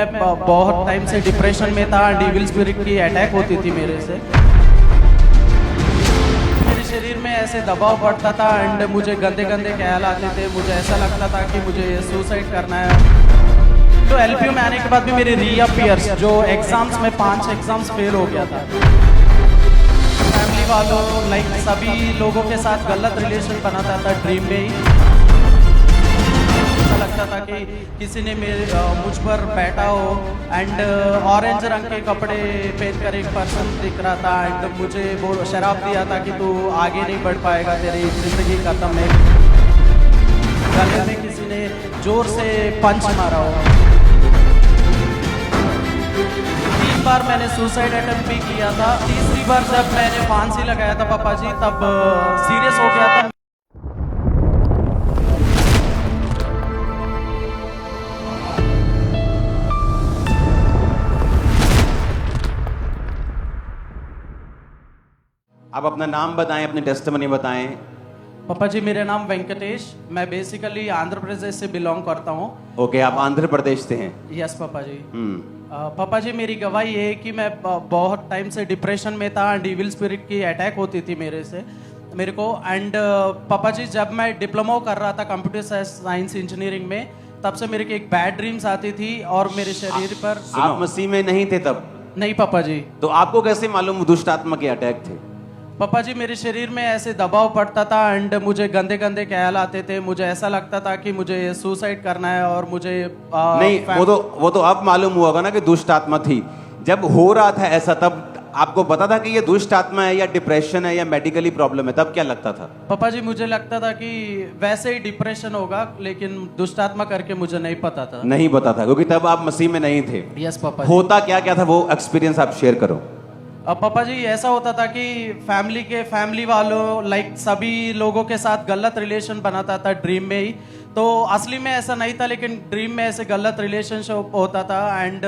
बहुत टाइम से डिप्रेशन में था। डेविल स्पिरिट की अटैक होती थी मेरे से। मेरे शरीर में ऐसे दबाव पड़ता था एंड मुझे गंदे गंदे ख्याल आते थे। मुझे ऐसा लगता था कि मुझे सुसाइड करना है। तो एलपीयू में आने के बाद भी मेरे रीअपियर्स जो एग्जाम्स में 5 एग्जाम्स फेल हो गया था। फैमिली वालों लाइक सभी लोगों के साथ गलत रिलेशन बनाता था ड्रीम में ही। लगता था कि किसी ने मुझ पर बैठा हो एंड ऑरेंज रंग के कपड़े पहनकर एक पर्सन दिख रहा था एंड मुझे वो शराब दिया था कि तू आगे नहीं बढ़ पाएगा, तेरी जिंदगी खत्म है। गले में किसी ने जोर से पंच मारा हो। 3 बार मैंने सुसाइड अटेम्प्ट भी किया था। तीसरी बार जब मैंने फांसी लगाया था पापा जी, तब सीरियस हो गया था। आप अपना नाम बताएं, अपनी टेस्टिमनी बताएं। पापा जी मेरा नाम वेंकटेश, मैं बेसिकली आंध्र प्रदेश से बिलोंग करता हूँ। ओके, आप आंध्र प्रदेश से हैं। यस पापा जी। पापा जी मेरी गवाही ये है कि मैं बहुत टाइम से डिप्रेशन में था। डेविल स्पिरिट की अटैक होती थी मेरे को एंड पापा जी जब मैं डिप्लोमा कर रहा था कंप्यूटर साइंस इंजीनियरिंग में, तब से मेरे को एक बैड ड्रीम्स आती थी और मेरे शरीर पर। आप मसीह में नहीं थे तब? नहीं पापा जी। तो आपको कैसे मालूम दुष्ट आत्मा के अटैक थे? पापा जी मेरे शरीर में ऐसे दबाव पड़ता था एंड मुझे गंदे गंदे ख्याल आते थे। मुझे ऐसा लगता था कि मुझे सुसाइड करना है और मुझे नहीं, वो तो अब मालूम हुआ होगा ना कि दुष्ट आत्मा थी। जब हो रहा था ऐसा तब आपको पता था कि ये दुष्ट आत्मा है या डिप्रेशन है या मेडिकली प्रॉब्लम है? तब क्या लगता था? पापा जी मुझे लगता था कि वैसे ही डिप्रेशन होगा, लेकिन दुष्ट आत्मा करके मुझे नहीं पता था। नहीं पता था क्योंकि तब आप मसीह में नहीं थे। यस पापा जी। होता क्या क्या था वो एक्सपीरियंस आप शेयर करो। अब पापा जी ऐसा होता था कि फैमिली वालों लाइक सभी लोगों के साथ गलत रिलेशन बनाता था ड्रीम में ही। तो असली में ऐसा नहीं था, लेकिन ड्रीम में ऐसे गलत रिलेशनशिप होता था एंड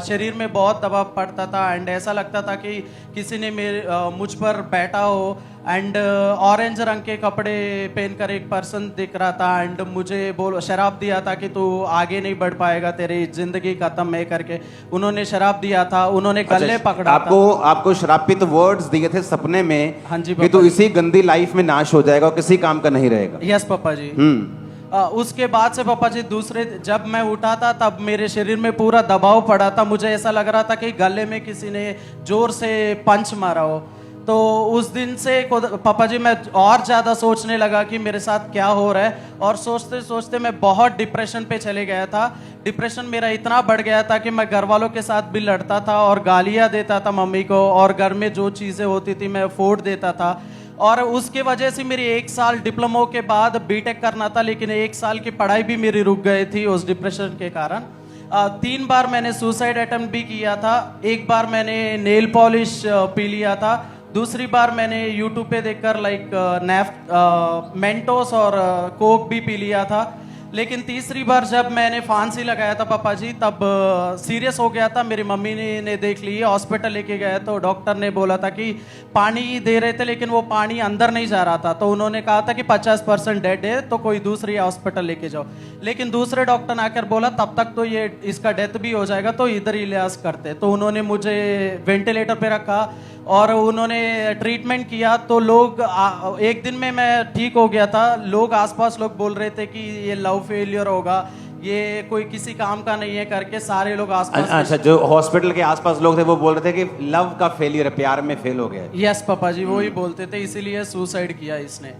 शरीर में बहुत दबाव पड़ता था एंड ऐसा लगता था कि किसी ने मुझ पर बैठा हो एंड ऑरेंज रंग के कपड़े पहनकर एक पर्सन दिख रहा था एंड मुझे शराब दिया था कि तू आगे नहीं बढ़ पाएगा, तेरी जिंदगी खत्म है करके उन्होंने शराब दिया था। उन्होंने गले पकड़ा आपको श्रापित वर्ड्स दिए थे सपने में। हाँ जी कि तू इसी गंदी लाइफ में नाश हो जाएगा और किसी काम का नहीं रहेगा। यस पापा जी। उसके बाद से पापा जी जब मैं उठा था तब मेरे शरीर में पूरा दबाव पड़ा था। मुझे ऐसा लग रहा था कि गले में किसी ने जोर से पंच मारा हो। तो उस दिन से पापा जी मैं और ज़्यादा सोचने लगा कि मेरे साथ क्या हो रहा है, और सोचते सोचते मैं बहुत डिप्रेशन पे चले गया था। डिप्रेशन मेरा इतना बढ़ गया था कि मैं घर वालों के साथ भी लड़ता था और गालियाँ देता था मम्मी को, और घर में जो चीज़ें होती थी मैं फोड़ देता था। और उसके वजह से मेरी 1 साल डिप्लोमा के बाद बीटेक करना था, लेकिन 1 साल की पढ़ाई भी मेरी रुक गई थी उस डिप्रेशन के कारण। 3 बार मैंने सुसाइड अटेम्प्ट भी किया था। 1 बार मैंने नेल पॉलिश पी लिया था। दूसरी बार मैंने यूट्यूब पे देखकर मेंटोस और कोक भी पी लिया था। लेकिन तीसरी बार जब मैंने फांसी लगाया था पापा जी, तब सीरियस हो गया था। मेरी मम्मी ने देख ली, हॉस्पिटल लेके गए तो डॉक्टर ने बोला था कि पानी दे रहे थे लेकिन वो पानी अंदर नहीं जा रहा था। तो उन्होंने कहा था कि 50% डेड है, तो कोई दूसरी हॉस्पिटल लेके जाओ। लेकिन दूसरे डॉक्टर ने आकर बोला तब तक तो ये इसका डेथ भी हो जाएगा, तो इधर ही इलाज करते। तो उन्होंने मुझे वेंटिलेटर पे रखा और उन्होंने ट्रीटमेंट किया। तो लोग एक दिन में मैं ठीक हो गया था। लोग आसपास लोग बोल रहे थे कि ये लव फेलियर होगा, ये कोई किसी काम का नहीं है करके सारे लोग आसपास। अच्छा, जो हॉस्पिटल के आसपास लोग थे वो बोल रहे थे कि लव का फेलियर है, प्यार में फेल हो गया। यस पापा जी वो ही बोलते थे, इसीलिए सुसाइड किया इसने।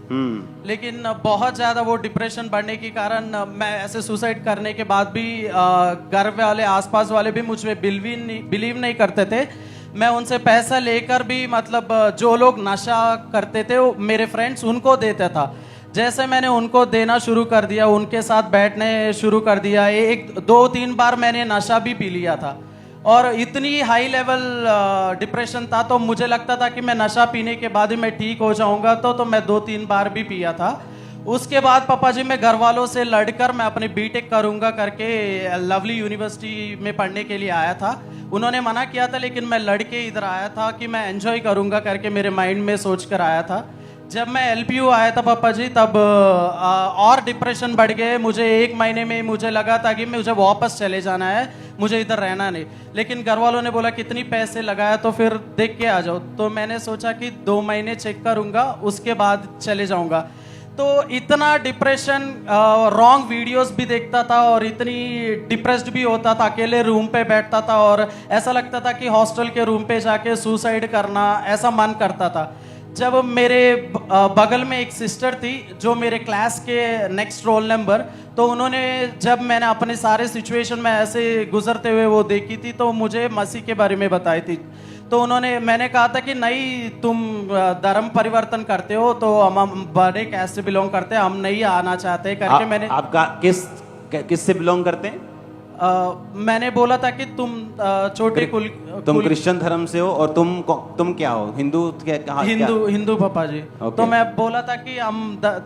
लेकिन बहुत ज्यादा वो डिप्रेशन बढ़ने के कारण मैं ऐसे सुसाइड करने के बाद भी घर वाले आसपास वाले भी मुझ पे बिलीव नहीं करते थे। मैं उनसे पैसा लेकर भी, मतलब जो लोग नशा करते थे मेरे फ्रेंड्स, उनको देता था। जैसे मैंने उनको देना शुरू कर दिया, उनके साथ बैठने शुरू कर दिया, 1-2-3 बार मैंने नशा भी पी लिया था। और इतनी हाई लेवल डिप्रेशन था, तो मुझे लगता था कि मैं नशा पीने के बाद ही मैं ठीक हो जाऊंगा। तो मैं 2-3 बार भी पिया था। उसके बाद पापा जी मैं घर वालों से लड़कर मैं अपनी बीटेक करूंगा करके लवली यूनिवर्सिटी में पढ़ने के लिए आया था। उन्होंने मना किया था, लेकिन मैं लड़के इधर आया था कि मैं एंजॉय करूंगा करके मेरे माइंड में सोच कर आया था। जब मैं एलपीयू आया था पापा जी तब और डिप्रेशन बढ़ गए। मुझे 1 महीने में मुझे लगा था कि मुझे वापस चले जाना है, मुझे इधर रहना नहीं। लेकिन घर वालों ने बोला कितनी पैसे लगाया तो फिर देख के आ जाओ। तो मैंने सोचा कि 2 महीने चेक करूंगा, उसके बाद चले जाऊंगा। तो इतना डिप्रेशन, रॉन्ग वीडियोस भी देखता था और इतनी डिप्रेस्ड भी होता था, अकेले रूम पे बैठता था और ऐसा लगता था कि हॉस्टल के रूम पे जाके सुसाइड करना, ऐसा मन करता था। जब मेरे बगल में एक सिस्टर थी जो मेरे क्लास के नेक्स्ट रोल नंबर, तो उन्होंने जब मैंने अपने सारे सिचुएशन में ऐसे गुजरते हुए वो देखी थी तो मुझे मसीह के बारे में बताई थी। तो मैंने कहा था कि नहीं, तुम धर्म परिवर्तन करते हो तो हम बड़े कैस्ट से बिलोंग करते हैं, हम नहीं आना चाहते करके मैंने। आपका किस से बिलोंग करते हैं? मैंने बोला था कि तुम छोटे तुम क्रिश्चियन धर्म से हो और तुम क्या हो? हिंदू? हिंदू पापा जी। तो मैं बोला था कि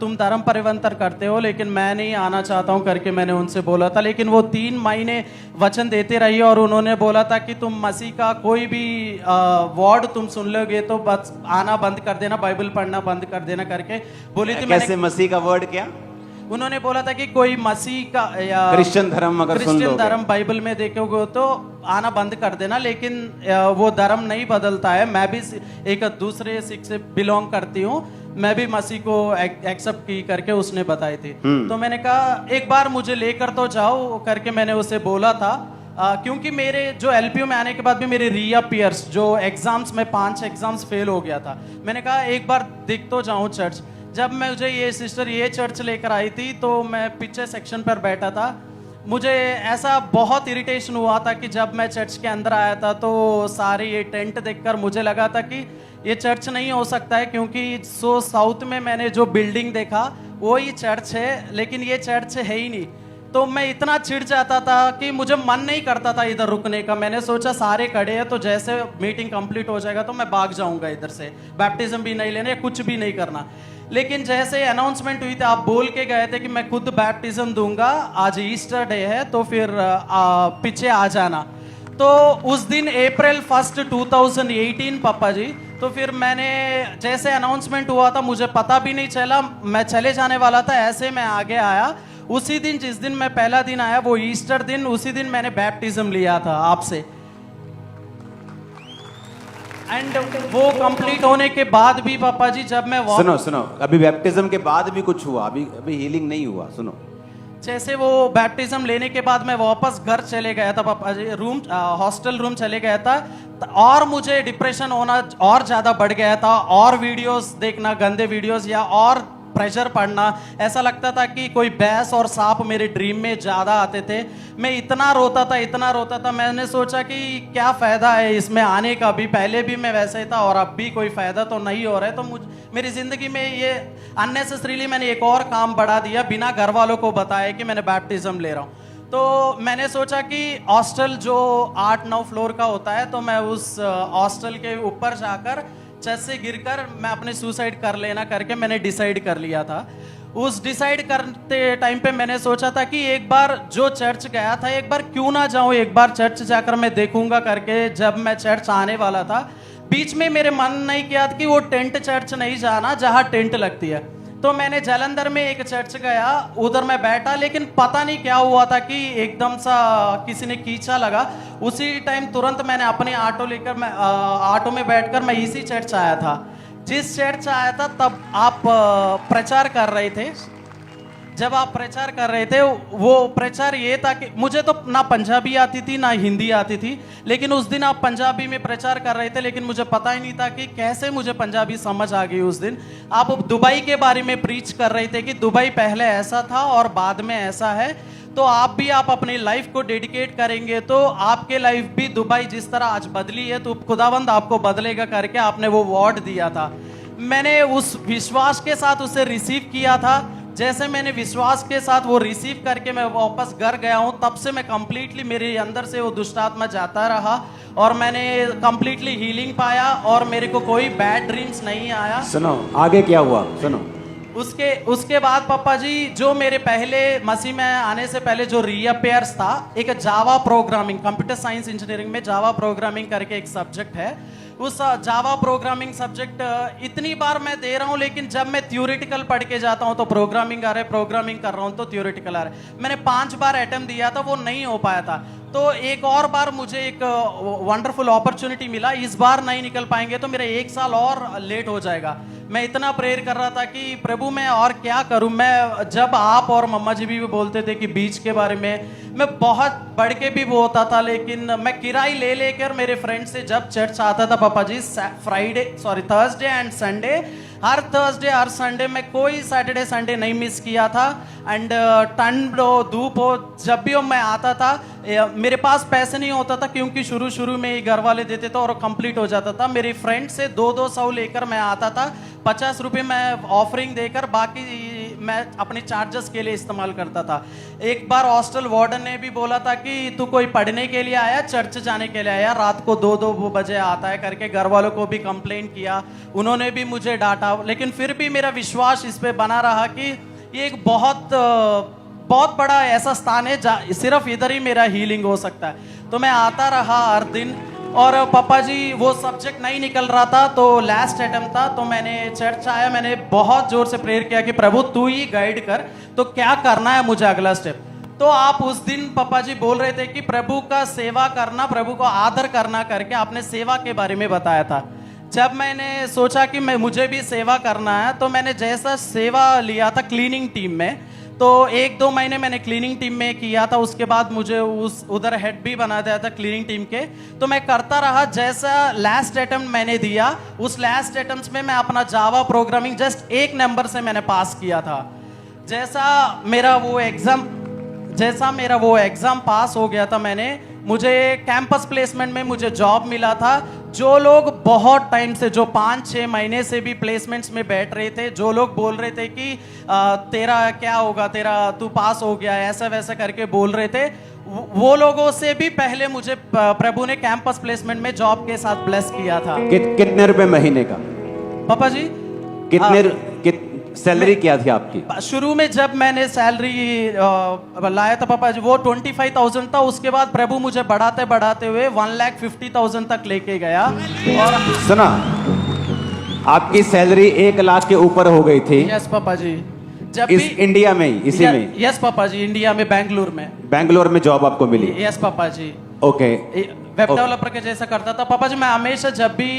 तुम धर्म परिवर्तन करते हो लेकिन मैं नहीं आना चाहता हूँ करके मैंने उनसे बोला था। लेकिन वो 3 महीने वचन देते रही और उन्होंने बोला था कि तुम मसीह का कोई भी वर्ड तुम सुन लोगे तो बस आना बंद कर देना, बाइबल पढ़ना बंद कर देना करके बोली थी। कैसे मसीह का वर्ड क्या? उन्होंने बोला था कि कोई मसीह का या क्रिश्चियन धर्म अगर सुन लोगे, धर्म बाइबल में देखोगे तो आना बंद कर देना। लेकिन वो धर्म नहीं बदलता है। मैं भी एक दूसरे सिख से बिलोंग करती हूँ, मैं भी मसीह को एक्सेप्ट की करके उसने बताई थी। तो मैंने कहा एक बार मुझे लेकर तो जाओ करके मैंने उसे बोला था। क्योंकि मेरे जो एलपीयू में आने के बाद भी मेरे रीअपियर्स जो एग्जाम्स में 5 एग्जाम्स फेल हो गया था। मैंने कहा एक बार दिख तो जाऊं चर्च। जब मुझे ये सिस्टर ये चर्च लेकर आई थी तो मैं पीछे सेक्शन पर बैठा था। मुझे ऐसा बहुत इरिटेशन हुआ था कि जब मैं चर्च के अंदर आया था तो सारे ये टेंट देखकर मुझे लगा था कि ये चर्च नहीं हो सकता है, क्योंकि साउथ में मैंने जो बिल्डिंग देखा वो ही चर्च है लेकिन ये चर्च है ही नहीं। तो मैं इतना चिढ़ जाता था कि मुझे मन नहीं करता था इधर रुकने का। मैंने सोचा सारे खड़े हैं तो जैसे मीटिंग कंप्लीट हो जाएगा तो मैं भाग जाऊंगा इधर से, बैप्टिज्म भी नहीं लेने, कुछ भी नहीं करना। लेकिन जैसे अनाउंसमेंट हुई थी, आप बोल के गए थे कि मैं खुद बैप्टिज्म दूंगा, आज ईस्टर डे है तो फिर पीछे आ जाना। तो उस दिन अप्रैल 1 2018 पापा जी, तो फिर मैंने जैसे अनाउंसमेंट हुआ था मुझे पता भी नहीं चला, मैं चले जाने वाला था, ऐसे मैं आगे आया। उसी दिन जिस दिन मैं पहला दिन आया वो ईस्टर दिन, उसी दिन मैंने बैप्टिज्म लिया था आपसे। एंड वो कंप्लीट होने के बाद भी पापा जी जब मैं सुनो अभी बैप्टिज्म के बाद भी कुछ हुआ, अभी हीलिंग नहीं हुआ। सुनो, जैसे वो बैप्टिज्म लेने के बाद मैं वापस घर चले गया था पापा जी, हॉस्टल रूम चले गया था और मुझे डिप्रेशन होना और ज्यादा बढ़ गया था। और वीडियोस देखना, गंदे वीडियोस या और प्रेशर पड़ना, ऐसा लगता था कि कोई भैंस और सांप मेरे ड्रीम में ज्यादा आते थे। मैं इतना रोता था। मैंने सोचा कि क्या फायदा है इसमें आने का, भी पहले भी मैं वैसे ही था और अब भी कोई फायदा तो नहीं हो रहा है। तो मेरी जिंदगी में ये अननेसेसरीली मैंने एक और काम बढ़ा दिया बिना घर वालों को बताए कि मैंने बैप्टिज्म ले रहा हूँ। तो मैंने सोचा कि हॉस्टल जो 8-9 फ्लोर का होता है तो मैं उस हॉस्टल के ऊपर जाकर छत से गिरकर मैं अपने सुसाइड कर लेना करके मैंने डिसाइड कर लिया था। उस डिसाइड करते टाइम पे मैंने सोचा था कि एक बार जो चर्च गया था एक बार क्यों ना जाऊं, एक बार चर्च जाकर मैं देखूंगा करके। जब मैं चर्च आने वाला था बीच में मेरे मन नहीं किया कि वो टेंट चर्च नहीं जाना जहां टेंट लगती है। तो मैंने जालंधर में एक चर्च गया, उधर मैं बैठा, लेकिन पता नहीं क्या हुआ था कि एकदम सा किसी ने खींचा लगा। उसी टाइम तुरंत मैंने अपनी ऑटो लेकर मैं ऑटो में बैठकर मैं इसी चर्च आया था। जिस चर्च आया था तब आप प्रचार कर रहे थे। जब आप प्रचार कर रहे थे वो प्रचार ये था कि मुझे तो ना पंजाबी आती थी ना हिंदी आती थी, लेकिन उस दिन आप पंजाबी में प्रचार कर रहे थे, लेकिन मुझे पता ही नहीं था कि कैसे मुझे पंजाबी समझ आ गई उस दिन। आप दुबई के बारे में प्रीच कर रहे थे कि दुबई पहले ऐसा था और बाद में ऐसा है, तो आप अपनी लाइफ को डेडिकेट करेंगे तो आपके लाइफ भी दुबई जिस तरह आज बदली है तो खुदावंद आपको बदलेगा करके आपने वो वर्ड दिया था। मैंने उस विश्वास के साथ उसे रिसीव किया था। जैसे मैंने विश्वास के साथ वो रिसीव करके मैं वापस घर गया हूँ, तब से मैं कंप्लीटली मेरे अंदर से वो दुष्ट आत्मा जाता रहा और मैंने कंप्लीटली हीलिंग पाया और मेरे को कोई बैड ड्रीम्स नहीं आया। सुनो आगे क्या हुआ, सुनो। उसके बाद पापा जी जो मेरे पहले मसीह में आने से पहले जो रीअपेयर्स था, एक Java programming, computer science engineering में जावा प्रोग्रामिंग करके एक सब्जेक्ट है, उस जावा प्रोग्रामिंग सब्जेक्ट इतनी बार मैं दे रहा हूँ, लेकिन जब मैं थ्योरेटिकल पढ़ के जाता हूँ तो प्रोग्रामिंग आ रहा है, प्रोग्रामिंग कर रहा हूँ तो थ्योरेटिकल आ रहा है। मैंने 5 बार अटेम्प्ट दिया था, वो नहीं हो पाया था। तो एक और बार मुझे एक वंडरफुल अपॉर्चुनिटी मिला, इस बार नहीं निकल पाएंगे तो मेरा 1 साल और लेट हो जाएगा। मैं इतना प्रेयर कर रहा था कि प्रभु मैं और क्या करूं। मैं जब आप और मम्मा जी भी बोलते थे कि बीच के बारे में, मैं बहुत बढ़ के भी बोलता था, लेकिन मैं किराई ले लेकर मेरे फ्रेंड से जब चर्च आता था पापा जी, थर्सडे एंड संडे, हर थर्सडे हर संडे में कोई सैटरडे संडे नहीं मिस किया था। एंड ठंड हो धूप हो, जब भी मैं आता था, मेरे पास पैसे नहीं होता था क्योंकि शुरू में ही घर वाले देते थे और कंप्लीट हो जाता था। मेरे फ्रेंड से 200 लेकर मैं आता था, 50 रुपये मैं ऑफरिंग देकर बाकी मैं अपने चार्जेस के लिए इस्तेमाल करता था। एक बार हॉस्टल वार्डन ने भी बोला था कि तू कोई पढ़ने के लिए आया, चर्च जाने के लिए आया, रात को 2-2 बजे आता है करके घर वालों को भी कंप्लेन किया, उन्होंने भी मुझे डांटा। लेकिन फिर भी मेरा विश्वास इस पे बना रहा कि ये एक बहुत बड़ा ऐसा स्थान है जहाँ सिर्फ इधर ही मेरा हीलिंग हो सकता है। तो मैं आता रहा हर दिन, और पापा जी वो सब्जेक्ट नहीं निकल रहा था, तो लास्ट अटेम्प्ट था, तो मैंने चर्च आया, मैंने बहुत जोर से प्रेयर किया कि प्रभु तू ही गाइड कर, तो क्या करना है मुझे अगला स्टेप। तो आप उस दिन पापा जी बोल रहे थे कि प्रभु का सेवा करना, प्रभु को आदर करना करके आपने सेवा के बारे में बताया था। जब मैंने सोचा कि मुझे भी सेवा करना है, तो मैंने जैसा सेवा लिया था क्लीनिंग टीम में, तो 1-2 महीने मैंने क्लीनिंग टीम में किया था। उसके बाद मुझे उधर हेड भी बना दिया था क्लीनिंग टीम के। तो मैं करता रहा, जैसा लास्ट अटेम्प्ट मैंने दिया, उस लास्ट अटेम्प्ट में मैं अपना जावा प्रोग्रामिंग जस्ट 1 नंबर से मैंने पास किया था। जैसा मेरा वो एग्ज़ाम पास हो गया था, मुझे कैंपस प्लेसमेंट में मुझे जॉब मिला था। जो लोग बहुत टाइम से, जो 5-6 महीने से भी प्लेसमेंट्स में बैठ रहे थे, जो लोग बोल रहे थे कि तेरा क्या होगा, तू पास हो गया, ऐसा वैसा करके बोल रहे थे, वो लोगों से भी पहले मुझे प्रभु ने कैंपस प्लेसमेंट में जॉब के साथ ब्लेस किया था। कितने रुपए महीने का पापा जी? सैलरी क्या थी आपकी? शुरू में जब मैंने सैलरी लाया था पापा जी, वो 25,000 था। उसके बाद प्रभु मुझे बढ़ाते बढ़ाते हुए 1,50,000 तक लेके गया। और सुना, आपकी सैलरी 1 लाख के ऊपर हो गई थी। यस पापा जी। जब इस भी इंडिया में ही, इसी में? यस पापा जी, इंडिया में, बैंगलोर में जॉब आपको मिली? यस पापा जी। ओके। वेब डेवलपर के जैसा करता था पापा जी। मैं हमेशा जब भी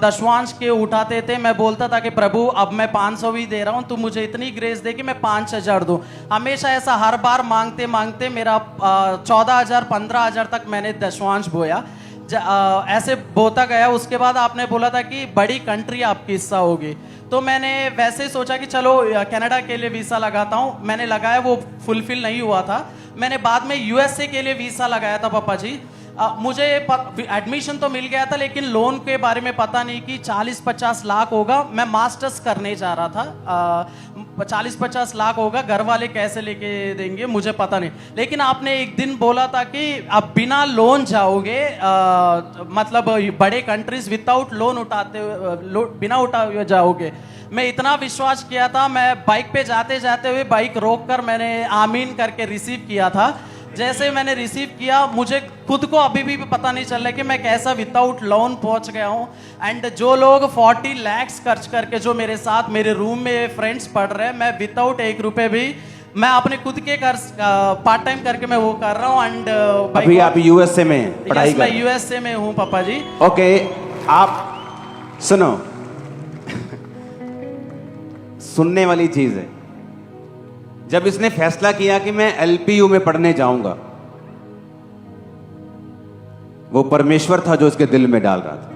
दशवांश के उठाते थे, मैं बोलता था कि प्रभु अब मैं 500 ही दे रहा हूँ, तू मुझे इतनी ग्रेस दे कि मैं 5,000 दूँ। हमेशा ऐसा हर बार मांगते मांगते मेरा 14,000 15,000 तक मैंने दशवांश बोया। ऐसे बोता गया। उसके बाद आपने बोला था कि बड़ी कंट्री आपकी हिस्सा होगी, तो मैंने वैसे ही सोचा कि चलो कनाडा के लिए वीसा लगाता हूँ। मैंने लगाया, वो फुलफिल नहीं हुआ था। मैंने बाद में यूएसए के लिए वीसा लगाया था पापा जी। मुझे एडमिशन तो मिल गया था, लेकिन लोन के बारे में पता नहीं कि 40-50 लाख होगा। मैं मास्टर्स करने जा रहा था, 40-50 लाख होगा, घर वाले कैसे लेके देंगे मुझे पता नहीं। लेकिन आपने एक दिन बोला था कि आप बिना लोन जाओगे, मतलब बड़े कंट्रीज विदाउट लोन बिना उठाए जाओगे। मैं इतना विश्वास किया था, मैं बाइक पे जाते जाते हुए बाइक रोक कर मैंने आमीन करके रिसीव किया था। जैसे मैंने रिसीव किया, मुझे खुद को अभी भी पता नहीं चल रहा कि मैं कैसा विदाउट लोन पहुंच गया हूं। एंड जो लोग 40 लाख खर्च करके, जो मेरे साथ मेरे रूम में फ्रेंड्स पढ़ रहे हैं, मैं विदाउट 1 रुपए भी मैं अपने खुद के पार्ट टाइम करके मैं वो कर रहा हूँ। एंड अभी आप यूएसए में पढ़ाई कर? मैं यूएसए में हूँ पापा जी। ओके, आप सुनो, सुनने वाली चीज है। जब इसने फैसला किया कि मैं एलपीयू में पढ़ने जाऊंगा, वो परमेश्वर था जो इसके दिल में डाल रहा था।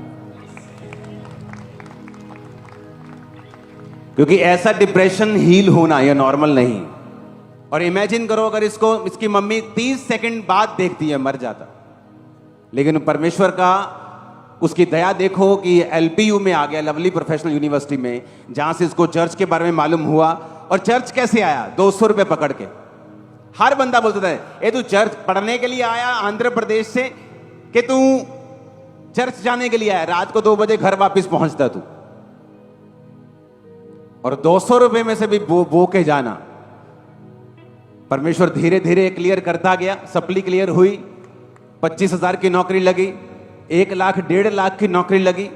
क्योंकि ऐसा डिप्रेशन हील होना यह नॉर्मल नहीं। और इमेजिन करो अगर इसकी मम्मी 30 सेकंड बाद देखती है, मर जाता। लेकिन परमेश्वर का, उसकी दया देखो कि एलपीयू में आ गया, लवली प्रोफेशनल यूनिवर्सिटी में, जहां से इसको चर्च के बारे में मालूम हुआ। और चर्च कैसे आया? 200 रुपए पकड़ के। हर बंदा बोलता था, ए तू चर्च पढ़ने के लिए आया आंध्र प्रदेश से, कि तू चर्च जाने के लिए आया? रात को 2 बजे घर वापस पहुंचता तू। और 200 रुपए में से भी बो के जाना। परमेश्वर धीरे धीरे क्लियर करता गया। सप्ली क्लियर हुई, 25,000 की नौकरी लगी, 1 लाख 1.5 लाख की नौकरी लगी।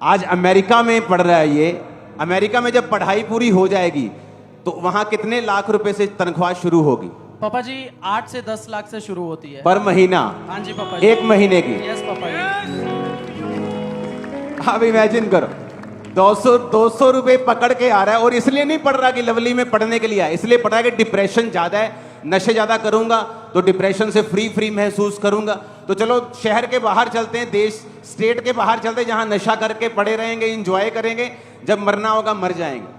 आज अमेरिका में पढ़ रहा है ये। अमेरिका में जब पढ़ाई पूरी हो जाएगी तो वहां कितने लाख रुपए से तनख्वाह शुरू होगी? पापा जी 8 से 10 लाख से शुरू होती है पर महीना? हाँ जी पापा जी। एक महीने की? यस पापा जी। अब इमेजिन करो 200 रुपए पकड़ के आ रहा है, और इसलिए नहीं पढ़ रहा कि लवली में पढ़ने के लिए आया, इसलिए पढ़ रहा है कि डिप्रेशन ज्यादा है, नशे ज्यादा करूंगा तो डिप्रेशन से फ्री महसूस करूंगा। तो चलो शहर के बाहर चलते हैं, देश स्टेट के बाहर चलते हैं, जहां नशा करके पड़े रहेंगे, इंजॉय करेंगे, जब मरना होगा मर जाएंगे।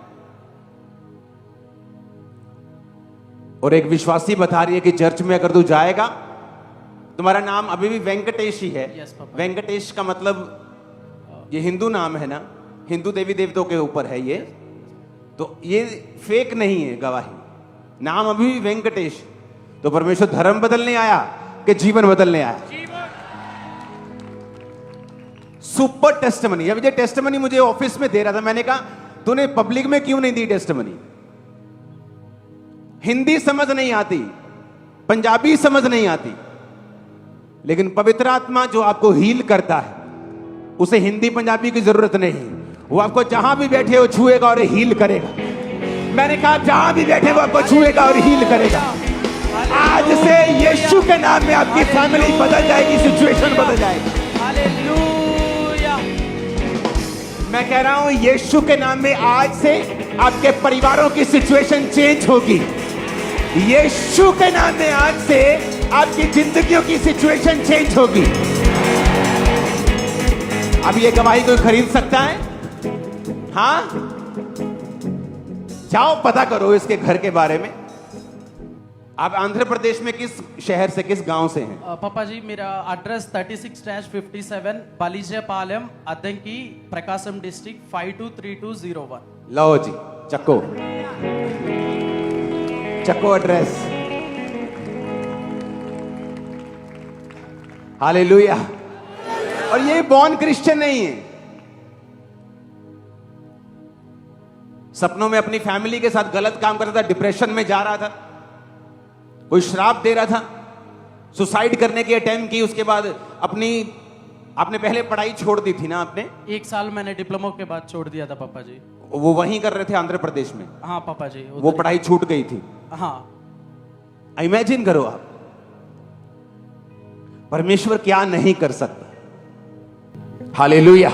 और एक विश्वासी बता रही है कि चर्च में अगर तू जाएगा, तुम्हारा नाम अभी भी वेंकटेश ही है। Yes, पापा। वेंकटेश का मतलब ये हिंदू नाम है ना, हिंदू देवी देवताओं के ऊपर है ये, तो ये फेक नहीं है गवाही, नाम अभी भी वेंकटेश। तो परमेश्वर धर्म बदलने आया कि जीवन बदलने आया? Super testimony. अब ये टेस्टिमनी मुझे ऑफिस में दे रहा था, मैंने कहा तूने पब्लिक में क्यों नहीं दी टेस्टिमनी? हिंदी समझ नहीं आती, पंजाबी समझ नहीं आती, लेकिन पवित्र आत्मा जो आपको हील करता है उसे हिंदी पंजाबी की जरूरत नहीं, वो आपको जहां भी बैठे हो छुएगा और हील करेगा। मैंने कहा जहां भी बैठे वो आपको छुएगा और हील करेगा। आज से यीशु के नाम में आपकी फैमिली बदल जाएगी, सिचुएशन बदल जाएगी। हालेलुया। मैं कह रहा हूं यीशु के नाम में आज से आपके परिवारों की सिचुएशन चेंज होगी। यीशु के नाम में आज से आपकी जिंदगियों की सिचुएशन चेंज होगी। अब ये गवाही कोई खरीद सकता है? हाँ, जाओ पता करो इसके घर के बारे में। आप आंध्र प्रदेश में किस शहर से, किस गांव से हैं? पापा जी मेरा एड्रेस 36-57 बालीजापालम, अद्दंकी, प्रकाशम डिस्ट्रिक्ट 523201। लो जी, चक्को चक्को एड्रेस। हालेलुया। और ये बॉर्न क्रिश्चियन नहीं है, सपनों में अपनी फैमिली के साथ गलत काम करता था, डिप्रेशन में जा रहा था, कोई श्राप दे रहा था, सुसाइड करने की अटेम्प्ट की, उसके बाद आपने पहले पढ़ाई छोड़ दी थी ना आपने? 1 साल मैंने डिप्लोमा के बाद छोड़ दिया था पापा जी। वो वहीं कर रहे थे आंध्र प्रदेश में? हाँ पापा जी। वो पढ़ाई छूट गई थी? हाँ। इमेजिन करो आप, परमेश्वर क्या नहीं कर सकता। हालेलुया।